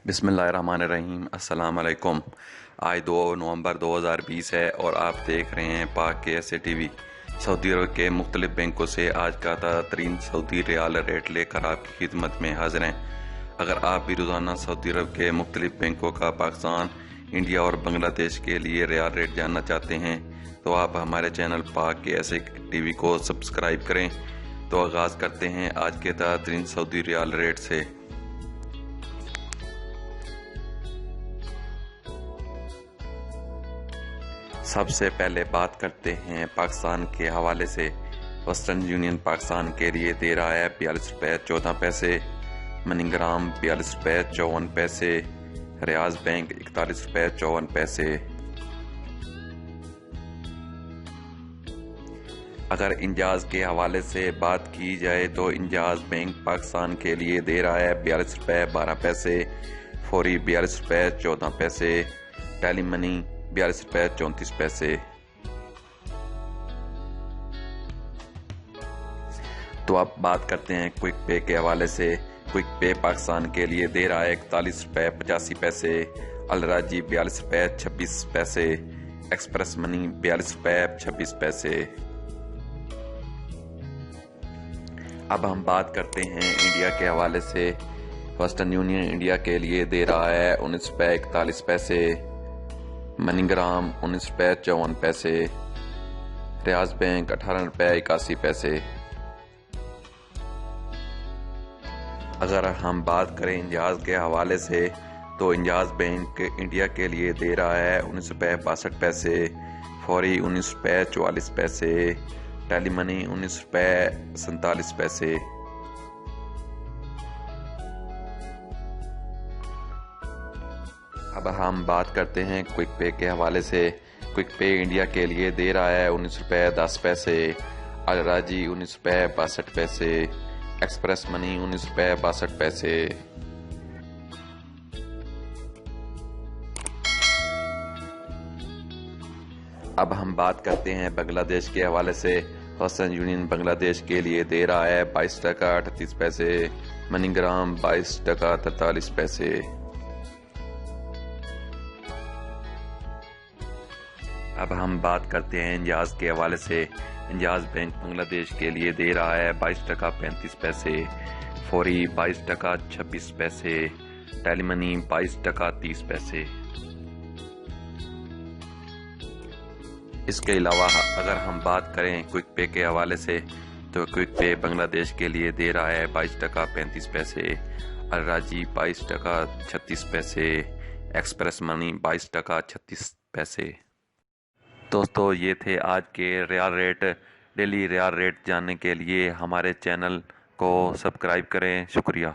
बिस्मिल्लाहिर्रहमानिर्रहीम। अस्सलाम वालेकुम। आज 2 नवंबर 2020 है और आप देख रहे हैं पाक के ऐसे टीवी। सऊदी अरब के मुख्तलिफ बैंकों से आज का ताज़ा तरीन सऊदी रियाल रेट लेकर आपकी खिदमत में हाजिर हैं। अगर आप भी रोज़ाना सऊदी अरब के मुख्तलिफ बैंकों का पाकिस्तान, इंडिया और बांग्लादेश के लिए रियाल रेट जानना चाहते हैं तो आप हमारे चैनल पाक के ऐसे टीवी को सब्सक्राइब करें। तो आगाज़ करते हैं आज के ताज़ा तरीन सऊदी रियाल रेट से। सबसे पहले बात करते हैं पाकिस्तान के हवाले से। वेस्टर्न यूनियन पाकिस्तान के लिए दे रहा है 42 रुपये 14 पैसे, मनीग्राम 42 रुपये 54 पैसे, रियाज बैंक 41 रुपये 54 पैसे। अगर इंजाज के हवाले से बात की जाए तो इंजाज बैंक पाकिस्तान के लिए दे रहा है 42 रुपये 12 पैसे, फौरी 42 रुपये 14 पैसे, टेली मनी 42 रुपये 34 पैसे। तो अब बात करते हैं क्विक पे के हवाले से। क्विक पे पाकिस्तान के लिए दे रहा है 41 रुपये 85 पैसे, अलराजी 42 रुपये 26 पैसे, एक्सप्रेस मनी 42 रुपये 26 पैसे। अब हम बात करते हैं इंडिया के हवाले से। वेस्टर्न यूनियन इंडिया के लिए दे रहा है 19 रुपये 41 पैसे, मनीग्राम 19 रुपये 54 पैसे, रियाज बैंक 18 रुपये 81 पैसे। अगर हम बात करें इंजाज के हवाले से तो इंजाज बैंक इंडिया के लिए दे रहा है 19 रुपये 62 पैसे, फौरी 19 रुपये 44 पैसे, टेली मनी 19 रुपये 47 पैसे। अब हम बात करते हैं क्विक पे के हवाले से। क्विक पे इंडिया के लिए दे रहा है 19 रुपये 10 पैसे, अलराजी 19 रुपये 62 पैसे, एक्सप्रेस मनी 19 रुपये 62 पैसे। अब हम बात करते हैं बांग्लादेश के हवाले से। वेस्टर्न यूनियन बांग्लादेश के लिए दे रहा है 22 टका 38 पैसे, मनीग्राम 22 टका 43 पैसे। अब हम बात करते हैं इंजाज के हवाले से। इंजाज बैंक बांग्लादेश के लिए दे रहा है 22 टका 35 पैसे, फौरी 22 टका 26 पैसे, टेली मनी 22 टका 30 पैसे। इसके अलावा अगर हम बात करें क्विक पे के हवाले से तो क्विक पे बांग्लादेश के लिए दे रहा है 22 टका 35 पैसे, अलराजी 22 टका 36 पैसे, एक्सप्रेस मनी 22 टका 36 पैसे। दोस्तों ये थे आज के रियाल रेट। डेली रियाल रेट जानने के लिए हमारे चैनल को सब्सक्राइब करें। शुक्रिया।